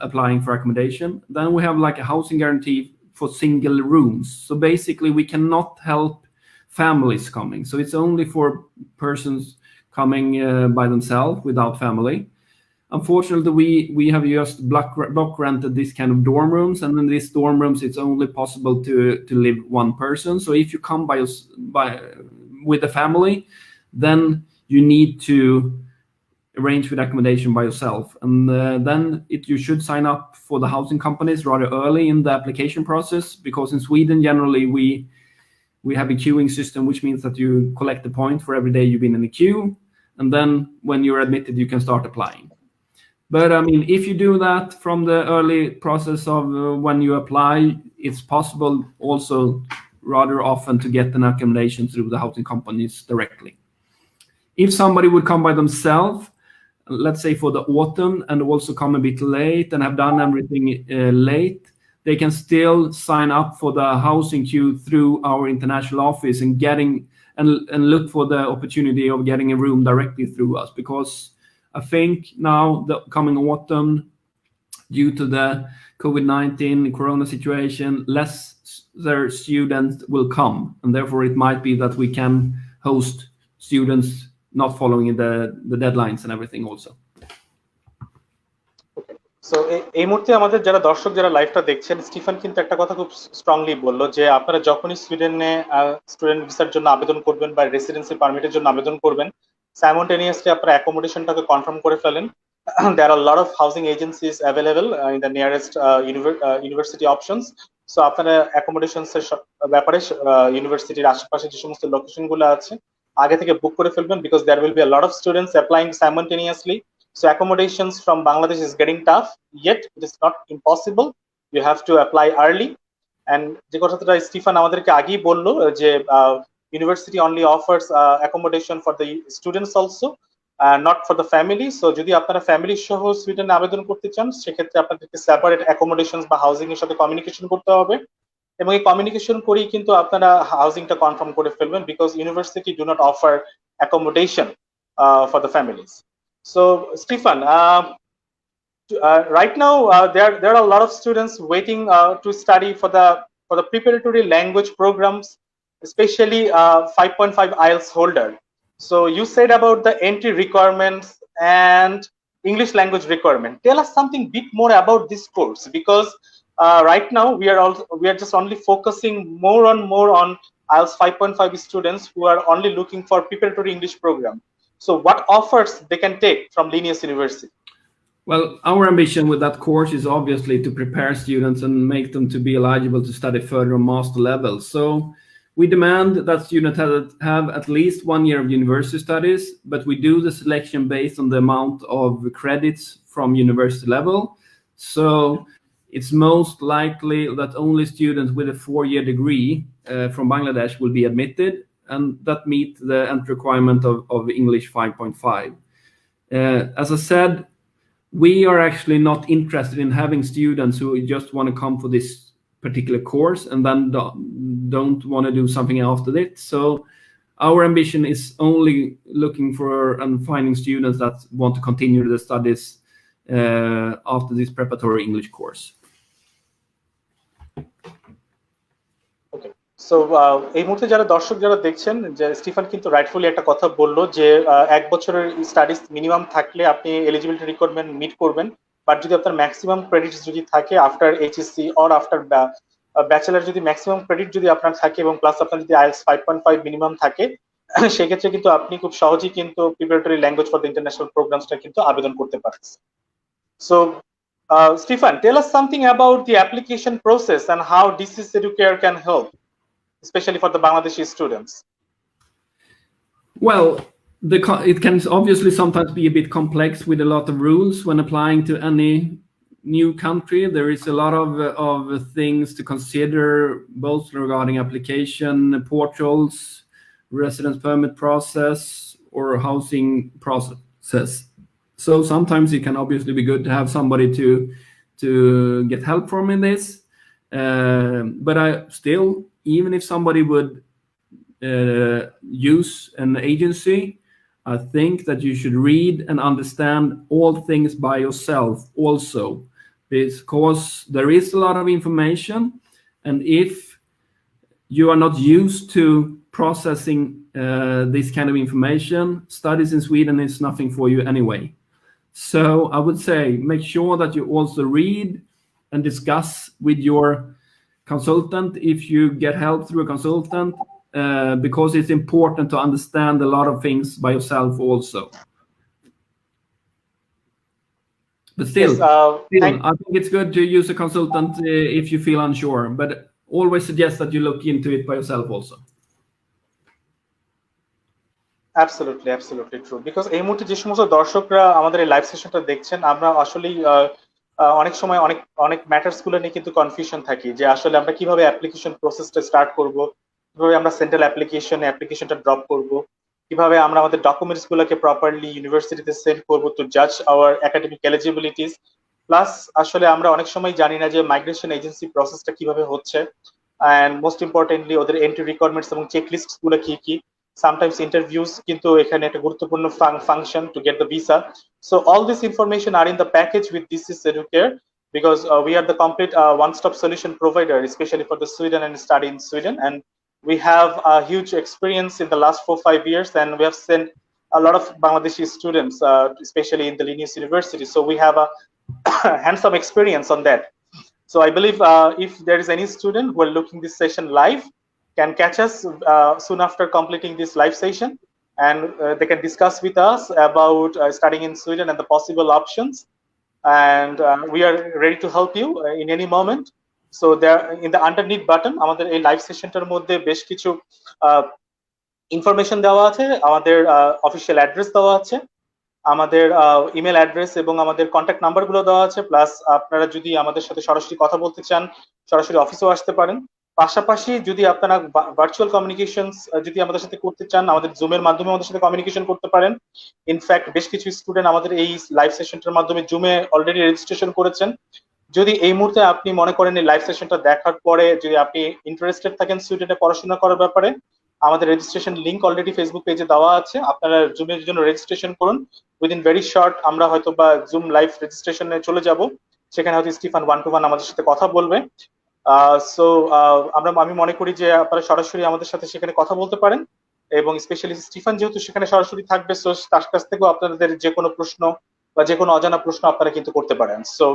applying for accommodation. Then we have like a housing guarantee for single rooms. So basically we cannot help families coming. So it's only for persons coming by themselves without family. Unfortunately, we have just block rented this kind of dorm rooms, and in these dorm rooms, it's only possible to live one person. So if you come with a family, then you need to arrange with accommodation by yourself, and then you should sign up for the housing companies rather early in the application process, because in Sweden generally we have a queuing system, which means that you collect the point for every day you've been in the queue, and then when you're admitted, you can start applying. But I mean, if you do that from the early process of when you apply, it's possible also rather often to get an accommodation through the housing companies directly. If somebody would come by themselves, let's say for the autumn, and also come a bit late and have done everything late, they can still sign up for the housing queue through our international office and look for the opportunity of getting a room directly through us, because I think now the coming autumn, due to the COVID-19 corona situation, less students will come, and therefore it might be that we can host students not following the deadlines and everything also. So এই মুহূর্তে আমাদের যারা দর্শক যারা লাইভটা দেখছেন, Stephen কিন্তু একটা কথা খুব স্ট্রংলি বললো যে আপনারা যখনই সুইডেনে স্টুডেন্ট ভিসার জন্য আবেদন করবেন বা রেসিডেন্সি পারমিটের জন্য আবেদন করবেন, সাইমultaneously আপনারা অ্যাকোমোডেশনটাকে কনফার্ম করে ফেলেন। There are a lot of housing agencies available in the nearest university options. So আপনারা অ্যাকোমোডেশনস এর ব্যাপারে ইউনিভার্সিটির আশেপাশে যে সমস্ত লোকেশন গুলো আছে আগে থেকে বুক করে ফেলবেন, because there will be a lot of students applying simultaneously. So accommodations from Bangladesh is getting tough, yet it is not impossible. You have to apply early. And যে কথাটা স্টিফেন আমাদেরকে আগেই বললো যে university only offers accommodation for the students also, not for the family. So যদি আপনারা family সহ সুইডেনে আবেদন করতে চান, সেক্ষেত্রে আপনাদেরকে সেপারেট অ্যাকোমোডেশনস বা হাউজিং এর সাথে কমিউনিকেশন করতে হবে, এবং এই কমিউনিকেশন করেই কিন্তু আপনারা হাউজিংটা কনফার্ম করে ফেলবেন, because university do not offer accommodation for the families. So Stefan, right now there are a lot of students waiting to study for the preparatory language programs, especially 5.5 IELTS holder. So you said about the entry requirements and English language requirement. Tell us something bit more about this course, because right now we are just only focusing more on IELTS 5.5 students who are only looking for preparatory English program. So what offers they can take from Linnaeus University? Well, our ambition with that course is obviously to prepare students and make them to be eligible to study further on master level. So we demand that students have at least 1 year of university studies, but we do the selection based on the amount of credits from university level. So it's most likely that only students with a 4-year degree from Bangladesh will be admitted, and that meet the entry requirement of English 5.5. As I said, we are actually not interested in having students who just want to come for this particular course and then don't want to do something after it. So our ambition is only looking for and finding students that want to continue the studies after this preparatory English course. So এই মুহূর্তে যারা দর্শক যারা দেখছেন, যে Stephen কিন্তু rightfully একটা কথা বললো যে 1 বছরের স্টাডিজ মিনিমাম থাকলে আপনি এলিজিবিলিটি রিকোয়ারমেন্ট মিট করবেন, বাট যদি আপনার ম্যাক্সিমাম ক্রেডিটস যদি থাকে after HSC or after bachelor, যদি ম্যাক্সিমাম ক্রেডিট যদি আপনার থাকে এবং প্লাস আপনার যদি IELTS 5.5 মিনিমাম থাকে, সেক্ষেত্রে কিন্তু আপনি খুব সহজেই কিন্তু preparatory language for the international প্রোগ্রামসটা কিন্তু আবেদন করতে পারছেন। So Stefan, tell us something about the application process and how DCS Educare can help, especially for the Bangladeshi students. Well, it can obviously sometimes be a bit complex with a lot of rules when applying to any new country. There is a lot of things to consider, both regarding application portals, residence permit process, or housing process. So sometimes it can obviously be good to have somebody to get help from in this. But I still, even if somebody would use an agency, I think that you should read and understand all things by yourself also, because there is a lot of information, and if you are not used to processing this kind of information, studies in Sweden is nothing for you anyway. So I would say make sure that you also read and discuss with your consultant if you get help through a consultant, because it's important to understand a lot of things by yourself also. But still, Yes, I think it's good to use a consultant if you feel unsure, but always suggest that you look into it by yourself also. Absolutely absolutely true, because এই মুহূর্তে যে সমস্ত দর্শকরা আমাদের এই live সেশনটা দেখছেন, আমরা আসলেই অনেক সময় অনেক অনেক ম্যাটার্স গুলো নিয়ে কিন্তু কনফিউশন থাকি যে আসলে আমরা কিভাবে অ্যাপ্লিকেশন প্রসেসটা স্টার্ট করব, কিভাবে আমরা সেন্ট্রাল অ্যাপ্লিকেশনটা ড্রপ করব, কিভাবে আমরা আমাদের ডকুমেন্টস গুলোকে প্রপারলি ইউনিভার্সিটিতে সেন্ড করব টু জাজ আওয়ার একাডেমিক এলিজিবিলিটিস। প্লাস আসলে আমরা অনেক সময় জানি না যে মাইগ্রেশন এজেন্সি প্রসেসটা কিভাবে হচ্ছে, অ্যান্ড মোস্ট ইম্পর্টেন্টলি ওদের এন্ট্রি রিকোয়ারমেন্টস এবং চেকলিস্ট গুলো কি কি। Sometimes interviews কিন্তু এখানে একটা গুরুত্বপূর্ণ function to get the visa. So all this information are in the package with This Educare, because we are the complete one-stop solution provider, especially for the Sweden and study in Sweden. And we have a huge experience in the last 4-5 years, and we have sent a lot of Bangladeshi students, especially in the Linnaeus University. So we have a hands-on experience on that. So I believe if there is any student who are looking this session live, can catch us soon after completing this live session, and they can discuss with us about studying in Sweden and the possible options. And we are ready to help you in any moment. So there in the underneath button আমাদের এই live সেশনটার মধ্যে বেশ কিছু information দেওয়া আছে, আমাদের official address দেওয়া আছে, আমাদের ইমেল অ্যাড্রেস এবং আমাদের কন্ট্যাক্ট নাম্বার গুলো দেওয়া আছে। প্লাস আপনারা যদি আমাদের সাথে সরাসরি কথা বলতে চান, সরাসরি অফিসেও আসতে পারেন। পাশাপাশি যদি আপনারা ভার্চুয়াল কমিউনিকেশনস যদি আমাদের সাথে করতে চান, আমাদের জুমের মাধ্যমে আমাদের সাথে কমিউনিকেশন করতে পারেন। ইনফ্যাক্ট বেশ কিছু স্টুডেন্ট আমাদের এই লাইভ সেশনটার মাধ্যমে জুমে অলরেডি রেজিস্ট্রেশন করেছেন। যদি এই মুহূর্তে আপনি মনে করেন এই লাইভ সেশনটা দেখার পরে যদি আপনি ইন্টারেস্টেড থাকেন সুইডেনে পড়াশোনা করার ব্যাপারে, আমাদের রেজিস্ট্রেশন লিংক অলরেডি ফেসবুক পেজে দেওয়া আছে, আপনারা জুমের জন্য রেজিস্ট্রেশন করুন। উইদিন ভেরি শর্ট আমরা হয়তো বা জুম লাইভ রেজিস্ট্রেশনে চলে যাব, সেখানে হয়তো স্টিফান 1-to-1 আমাদের সাথে কথা বলবে। সো আমি মনে করি যে আপনারা সরাসরি আমাদের সাথে সেখানে কথা বলতে পারেন, এবং স্পেশালি স্টিফান যেহেতু সেখানে সরাসরি থাকবে, সো তার কাছ থেকেও আপনাদের যে কোনো প্রশ্ন বা যে কোনো অজানা প্রশ্ন আপনারা কিন্তু করতে পারেন। সো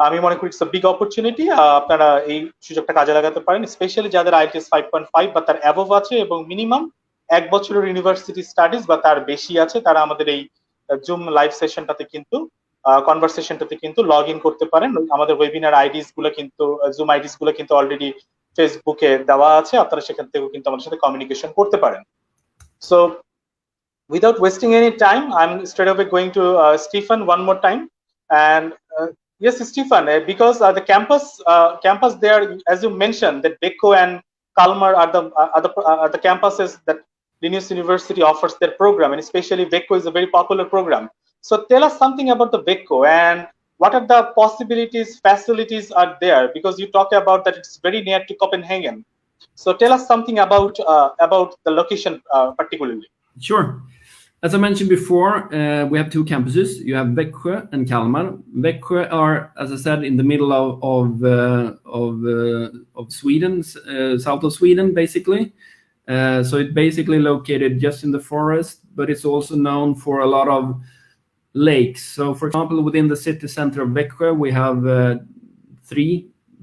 আমি মনে করি ইটস আ বিগ অপরচুনিটি, আপনারা এই সুযোগটা কাজে লাগাতে পারেন, স্পেশালি যাদের আইএলটিএস 5.5 বা তার অ্যাবভ আছে এবং মিনিমাম 1 বছরের ইউনিভার্সিটি স্টাডিজ বা তার বেশি আছে, তারা আমাদের এই জুম লাইভ সেশনটাতে কিন্তু কনভারসেশনটাতে কিন্তু লগ ইন করতে পারেন। আমাদের ওয়েবিনার আইডিস গুলো কিন্তু জুম আইডিস গুলো কিন্তু অলরেডি ফেসবুকে দেওয়া আছে, আপনারা সেখান থেকেও কিন্তু আমাদের সাথে কমিউনিকেশন করতে পারেন। So without wasting any time, I'm straight away going to Stephen one more time. And yes, Stephen, because the campus there, as you mentioned, that Beko and Kalmar are the campuses that Linnaeus University offers their program, and especially Beko is a very popular program. So tell us something about the Beko and what are the possibilities, facilities are there, because you talk about that it's very near to Copenhagen. So tell us something about the location particularly. Sure. As I mentioned before, we have 2 campuses. You have Växjö and Kalmar. Växjö are, as I said, in the middle of Sweden, south of Sweden, basically. So it's basically located just in the forest, but it's also known for a lot of lakes. So, for example, within the city center of Växjö, we have 3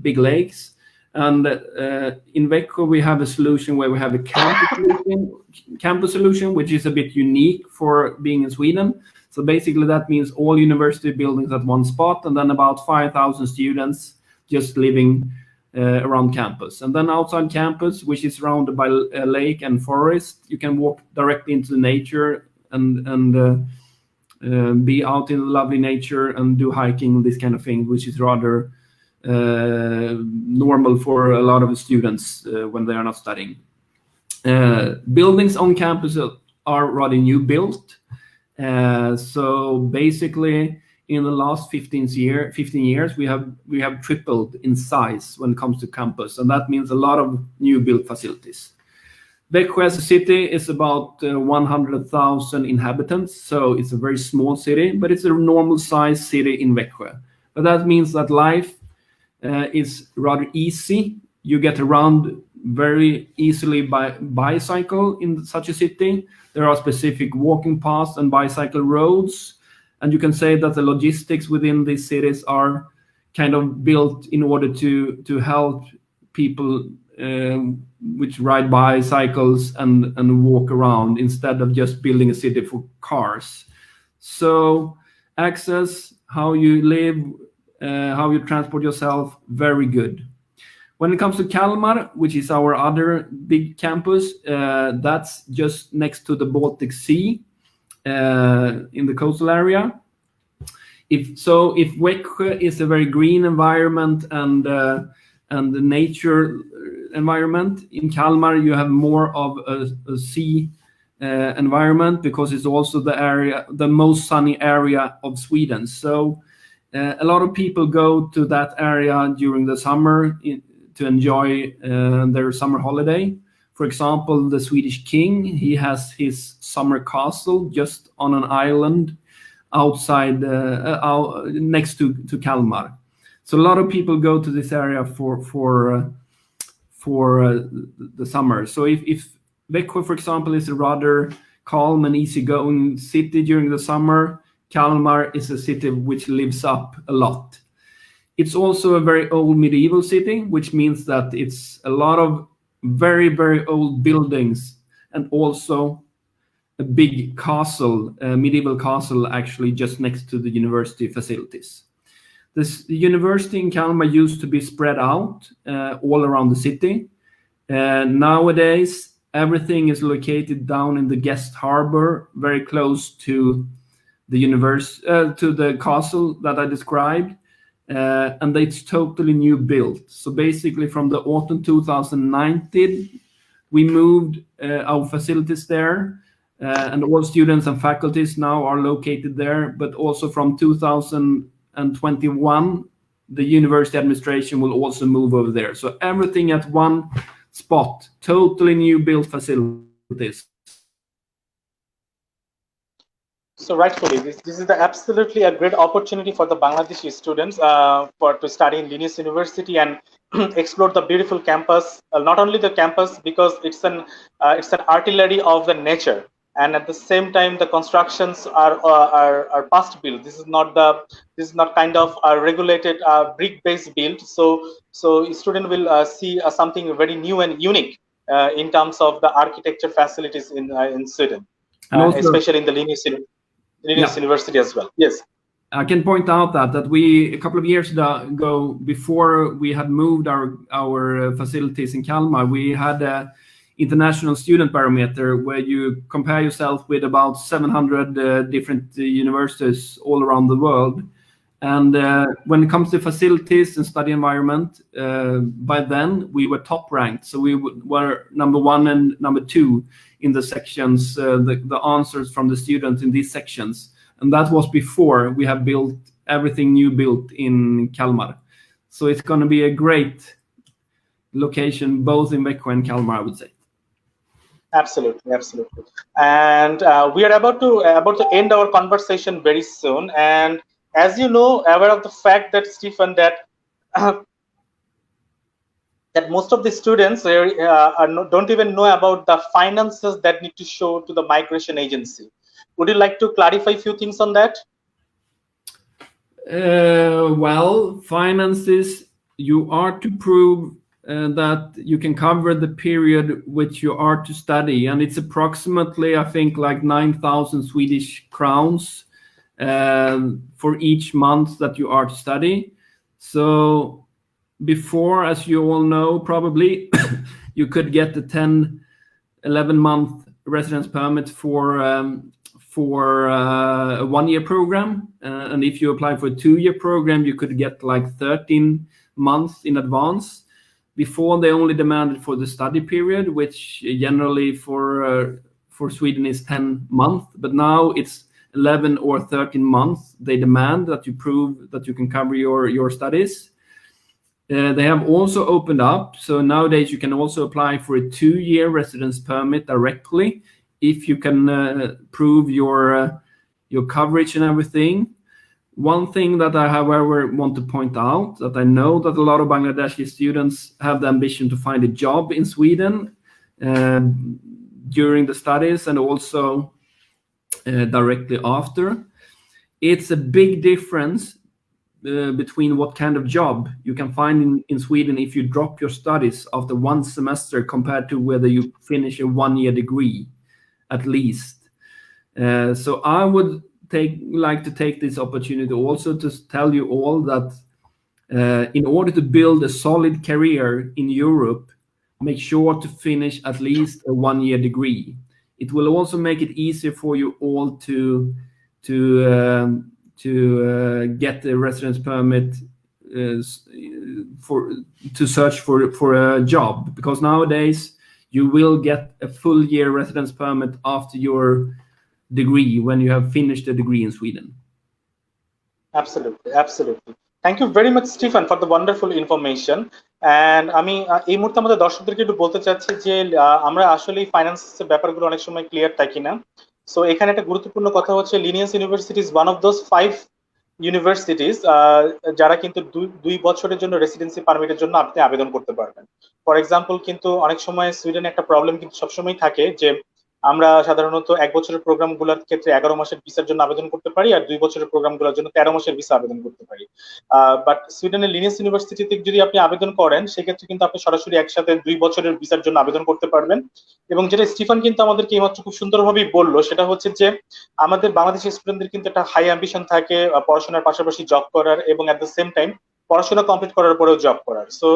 big lakes. And in Växjö, we have a solution where we have a campus solution, which is a bit unique for being in Sweden. So basically, that means all university buildings at one spot, and then about 5,000 students just living around campus. And then outside campus, which is surrounded by a lake and forest, you can walk directly into nature and be out in the lovely nature and do hiking, this kind of thing, which is rather normal for a lot of the students when they are not studying. Buildings on campus are rather new built, So basically, in the last 15 years, we have tripled in size when it comes to campus, and that means a lot of new built facilities. Växjö as a city is about 100,000 inhabitants, so it's a very small city, but it's a normal size city in Växjö. But that means that life is rather easy. You get around very easily by bicycle in such a city. There are specific walking paths and bicycle roads, and you can say that the logistics within these cities are kind of built in order to help people which ride bicycles and walk around instead of just building a city for cars. So access, how you live, how you transport yourself, very good. When it comes to Kalmar, which is our other big campus, that's just next to the Baltic Sea in the coastal area. If Växjö is a very green environment and the nature environment, in Kalmar you have more of a sea environment, because it's also the most sunny area of Sweden. So a lot of people go to that area during the summer to enjoy their summer holiday. For example, the Swedish king, he has his summer castle just on an island outside next to Kalmar. So a lot of people go to this area for the summer. So if Växjö, for example, is a rather calm and easygoing city during the summer, Kalmar is a city which lives up a lot. It's also a very old medieval city, which means that it's a lot of very, very old buildings, and also a big castle, a medieval castle, actually just next to the university facilities. The university in Kalmar used to be spread out all around the city. Nowadays, everything is located down in the guest harbor, very close to the to the castle that I described. And it's totally new built. So basically, from the autumn 2019, we moved our facilities there, and all students and faculties now are located there. But also from 2021, the university administration will also move over there. So everything at one spot, totally new built facilities. So rightfully, this is absolutely a great opportunity for the Bangladeshi students to study in Linnaeus University and explore the beautiful campus. Not only the campus, because it's an artillery of the nature, and at the same time the constructions are past built. This is not kind of a regulated brick based build. So student will see something very new and unique in terms of the architecture facilities in Sweden, especially in the Linnaeus University as well. Yes. I can point out that we, a couple of years ago, before we had moved our facilities in Kalmar, we had a international student barometer where you compare yourself with about 700 different universities all around the world. And when it comes to facilities and study environment, by then we were top ranked. So we were number 1 and number 2 in the sections, the answers from the students in these sections. And that was before we have built everything new built in Kalmar. So it's going to be a great location, both in Växjö and Kalmar, I would say. Absolutely. And we are about to end our conversation very soon. And as you know, aware of the fact that, Stephen, that most of the students don't even know about the finances that need to show to the migration agency. Would you like to clarify a few things on that? Well, finances, you are to prove that you can cover the period which you are to study, and it's approximately, I think, like 9,000 Swedish crowns for each month that you are to study. So before, as you all know, probably you could get the 11-month residence permit for a 1-year program, and if you apply for a 2-year program, you could get like 13 months in advance. Before, they only demanded for the study period, which generally for Sweden is 10 months, but now it's 11 or 13 months. They demand that you prove that you can cover your studies. They have also opened up, so nowadays you can also apply for a 2-year residence permit directly if you can prove your coverage and everything. One thing that I, however, want to point out, that I know that a lot of Bangladeshi students have the ambition to find a job in Sweden during the studies and also directly after. It's a big difference between what kind of job you can find in Sweden if you drop your studies after one semester compared to whether you finish a 1-year degree, at least. So I would like to take this opportunity also to tell you all that in order to build a solid career in Europe, make sure to finish at least a 1-year degree. It will also make it easier for you all to get a residence permit to search for a job, because nowadays you will get a full year residence permit after your degree when you have finished a degree in Sweden. Absolutely. Thank you very much, Stephen, for the wonderful information. And আমি এই মুহূর্তে আমাদের দর্শকদেরকে একটু বলতে চাচ্ছি যে আমরা আসলে ফাইন্যান্সের ব্যাপারগুলো অনেক সময় ক্লিয়ার থাকি না। সো এখানে একটা গুরুত্বপূর্ণ কথা হচ্ছে Linnaeus university is one of those 5 universities যারা কিন্তু 2 বছরের জন্য রেসিডেন্সি পারমিটের জন্য আপনি আবেদন করতে পারবেন। ফর এক্সাম্পল, কিন্তু অনেক সময় সুইডেনে একটা প্রবলেম কিন্তু সবসময় থাকে যে আমরা সাধারণত 1 বছরের প্রোগ্রামগুলোর ক্ষেত্রে 11 মাসের ভিসার জন্য আবেদন করতে পারি, আর 2 বছরের প্রোগ্রামগুলোর জন্য 13 মাসের ভিসা আবেদন করতে পারি। বাট সুইডেনের লিনিয়াস ইউনিভার্সিটিতে যদি আপনি আবেদন করেন, সেক্ষেত্রে কিন্তু আপনি সরাসরি একসাথে 2 বছরের ভিসার জন্য আবেদন করতে পারবেন। এবং যেটা স্টিফান কিন্তু আমাদেরকে এইমাত্র খুব সুন্দরভাবেই বললো, সেটা হচ্ছে যে আমাদের বাংলাদেশি স্টুডেন্টদের কিন্তু একটা হাই অ্যাম্বিশন থাকে পড়াশোনার পাশাপাশি জব করার, এবং অ্যাট দ্য সেম টাইম পড়াশোনা কমপ্লিট করার পরেও জব করার। সো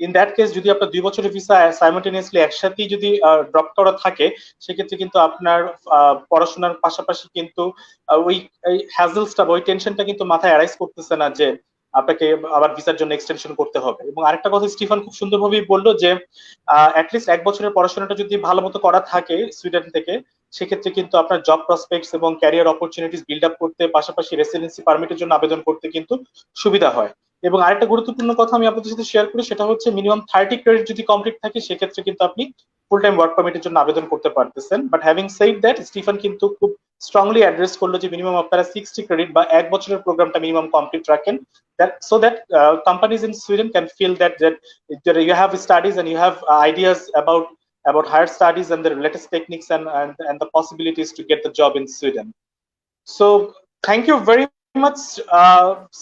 ইন দ্যাট কেস যদি আপনার 2 বছরের ভিসা সাইমultaneously একসাথেই যদি ড্রপ করা থাকে, সেক্ষেত্রে কিন্তু আপনার পড়াশোনার পাশাপাশি কিন্তু ওই হ্যাজেলসটা, ওই টেনশনটা কিন্তু মাথায় অ্যারাইজ করতেছে না যে আপনাকে আবার ভিসার জন্য এক্সটেনশন করতে হবে। এবং আরেকটা কথা স্টিফান খুব সুন্দরভাবেই বললো যে অ্যাটলিস্ট 1 বছরের পড়াশোনাটা যদি ভালো মতো করা থাকে সুইডেন থেকে, সেক্ষেত্রে কিন্তু আপনার জব প্রসপেক্টস এবং ক্যারিয়ার অপরচুনিটিস বিল্ড আপ করতে, পাশাপাশি রেসিডেন্সি পারমিটের জন্য আবেদন করতে কিন্তু সুবিধা হয়। এবং আরেকটা গুরুত্বপূর্ণ কথা আমি আপনাদের সাথে শেয়ার করি, সেটা হচ্ছে মিনিমাম 30 ক্রেডিট যদি কমপ্লিট থাকে, সেক্ষেত্রে কিন্তু আপনি ফুল টাইম ওয়ার্ক পারমিটের জন্য আবেদন করতে পারতেছেন। But having said that, Stefan কিন্তু খুব স্ট্রংলি অ্যাড্রেস করলো যে মিনিমাম আপনারা 60 ক্রেডিট বা 1 বছরের প্রোগ্রামটা মিনিমাম কমপ্লিট রাখেন, so that companies in Sweden can feel that you have studies and you have ideas about higher studies and the latest techniques and the possibilities to get the job in Sweden. So thank you very much,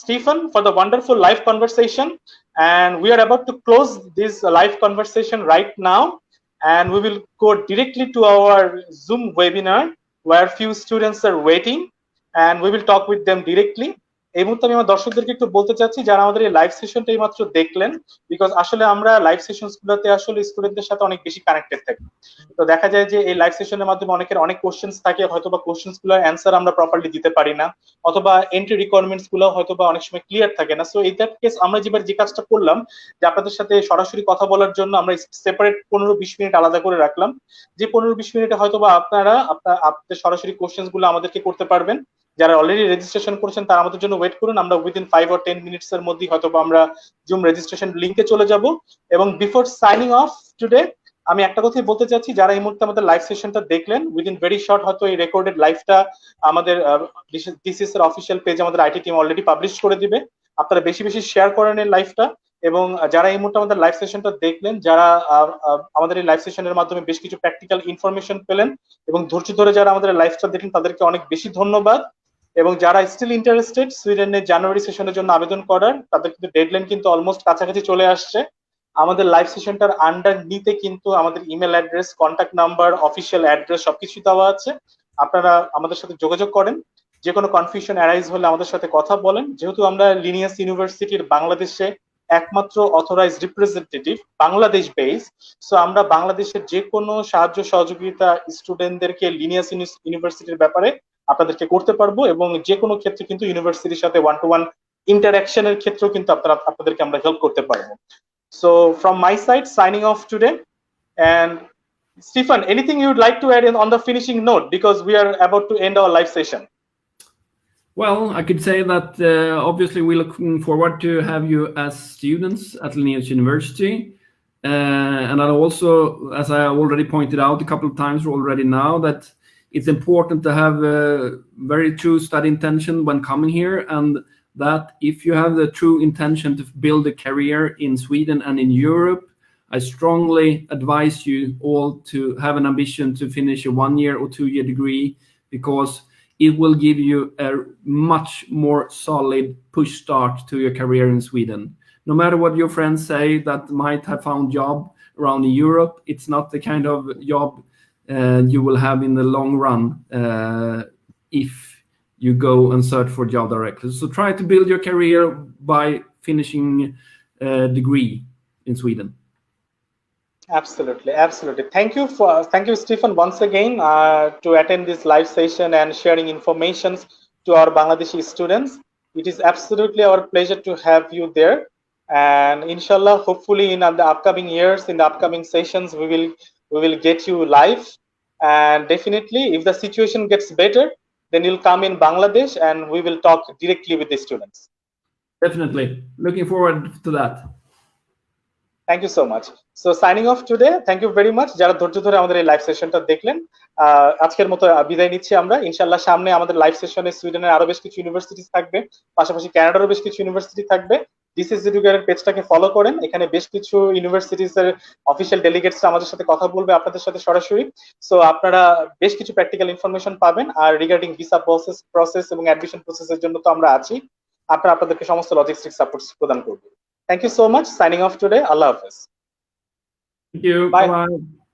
Stephen, for the wonderful live conversation. And we are about to close this live conversation right now, and we will go directly to our Zoom webinar where few students are waiting, and we will talk with them directly. এই মুহূর্তে আমি আমার দর্শকদেরকে একটু বলতে চাচ্ছি, যারা আমাদের এই লাইভ সেশনটা এই মাত্র দেখলেন, বিকজ আসলে আমরা লাইভ সেশনস গুলোতে আসলে স্টুডেন্টদের সাথে অনেক বেশি কানেক্টেড থাকি। তো দেখা যায় যে এই লাইভ সেশনের মাধ্যমে অনেকের অনেক কোশ্চেন্স থাকে, হয়তো বা কোশ্চেন্স গুলোর অ্যান্সার আমরা প্রপারলি দিতে পারি না, অথবা এন্ট্রি রিকোয়ারমেন্টস গুলো হয়তো বা অনেক সময় ক্লিয়ার থাকে না। সো এই দ্যাট কেস আমরা যে কাজটা করলাম, যে আপনাদের সাথে সরাসরি কথা বলার জন্য আমরা সেপারেট 15-20 মিনিট আলাদা করে রাখলাম, যে 15-20 মিনিটে হয়তো বা আপনারা আপনাদের সরাসরি কোশ্চেন্স গুলো আমাদেরকে করতে পারবেন। যারা অলরেডি রেজিস্ট্রেশন করেছেন তারা আমাদের জন্য ওয়েট করুন, আমরা উইদিন 5 or 10 মিনিটস এর মধ্যে হয়তো আমরা জুম রেজিস্ট্রেশন লিংকে চলে যাব। এবং বিফোর সাইনিং অফ টুডে, আমি একটা কথাই বলতে চাচ্ছি, যারা এই মুহূর্তে আমাদের লাইভ সেশনটা দেখলেন, উইদিন ভেরি শর্ট হয়তো এই রেকর্ডেড লাইভটা আমাদের ডিসিএস এর অফিসিয়াল পেজে আমাদের আইটি টিম অলরেডি পাবলিশ করে দিবে। আপনারা বেশি বেশি শেয়ার করেন এই লাইভটা। এবং যারা এই মুহূর্তে আমাদের লাইভ সেশনটা দেখলেন, যারা আমাদের এই লাইভ সেশনের মাধ্যমে বেশ কিছু প্র্যাকটিক্যাল ইনফরমেশন পেলেন এবং ধৈর্য ধরে যারা আমাদের লাইভটা দেখলেন, তাদেরকে অনেক বেশি ধন্যবাদ। এবং যারা স্টিল ইন্টারেস্টেড সুইডেনের জানুয়ারি সেশনের জন্য আবেদন করার, তাদের কিন্তু ডেডলাইন কিন্তু অলমোস্ট কাছাকাছি চলে আসছে। আমাদের লাইভ সেশনটার আন্ডার নিতে কিন্তু আমাদের email address, contact number, official address সবকিছু দেওয়া আছে। আপনারা আমাদের সাথে যোগাযোগ করেন, যে কোনো কনফিউশন অ্যারাইজ হলে আমাদের সাথে কথা বলেন। যেহেতু আমরা লিনিয়াস ইউনিভার্সিটির বাংলাদেশে একমাত্র authorised representative, Bangladesh base, so আমরা বাংলাদেশের যে কোনো সাহায্য সহযোগিতা স্টুডেন্টদেরকে লিনিয়াস ইউনিভার্সিটির ব্যাপারে আপনাদেরকে করতে পারবো, এবং যে কোনো ক্ষেত্রে কিন্তু ইউনিভার্সিটির সাথে 1-to-1 ইন্টারাকশনের ক্ষেত্রেও কিন্তু আপনাদেরকে আমরা হেল্প করতে পারবো। So from my side, signing off today. And Stephen, anything you would like to add in on the finishing note, because we are about to end our live session? Well, I could say that obviously we're looking forward to have you as students at Linnaeus University. And I also, as I already pointed out a couple of times already now, that it's important to have a very true study intention when coming here, and that if you have the true intention to build a career in Sweden and in Europe, I strongly advise you all to have an ambition to finish a 1 year or 2 year degree, because it will give you a much more solid push start to your career in Sweden. No matter what your friends say that might have found job around in Europe, it's not the kind of job you will have in the long run if you go and search for a job directly. So try to build your career by finishing a degree in Sweden. Absolutely, absolutely. Thank you, Stephen, once again to attend this live session and sharing informations to our Bangladeshi students. It is absolutely our pleasure to have you there, and inshallah, hopefully, in the upcoming years, in the upcoming sessions, we will get you live, and definitely, if the situation gets better, then you'll come in Bangladesh, and we will talk directly with the students. Definitely. Looking forward to that. Thank you so much. So signing off today, thank you very much যারা ধৈর্য ধরে আমাদের এই live সেশনটা দেখলেন। আজকের মতো বিদায় নিচ্ছি আমরা। ইনশাল্লাহ সামনে আমাদের লাইভ সেশনে সুইডেনের আরো বেশ কিছু ইউনিভার্সিটি থাকবে, পাশাপাশি কানাডারও বেশ কিছু ইউনিভার্সিটি থাকবে। ডিসিএস এডুকেটের পেজটাকে ফলো করেন, এখানে বেশ কিছু ইউনিভার্সিটিস এর অফিসিয়াল ডেলিগেটস আমাদের সাথে কথা বলবে আপনাদের সাথে সরাসরি। সো আপনারা বেশ কিছু প্র্যাকটিক্যাল ইনফরমেশন পাবেন। আর রিগার্ডিং ভিসা প্রসেস এবং অ্যাডমিশন প্রসেসের জন্য তো আমরা আছি, আপনারা আপনাদেরকে সমস্ত লজিস্টিক সাপোর্ট প্রদান করবো। Thank you so much. Signing off today. Allah Hafiz. Thank you. Bye. Bye-bye.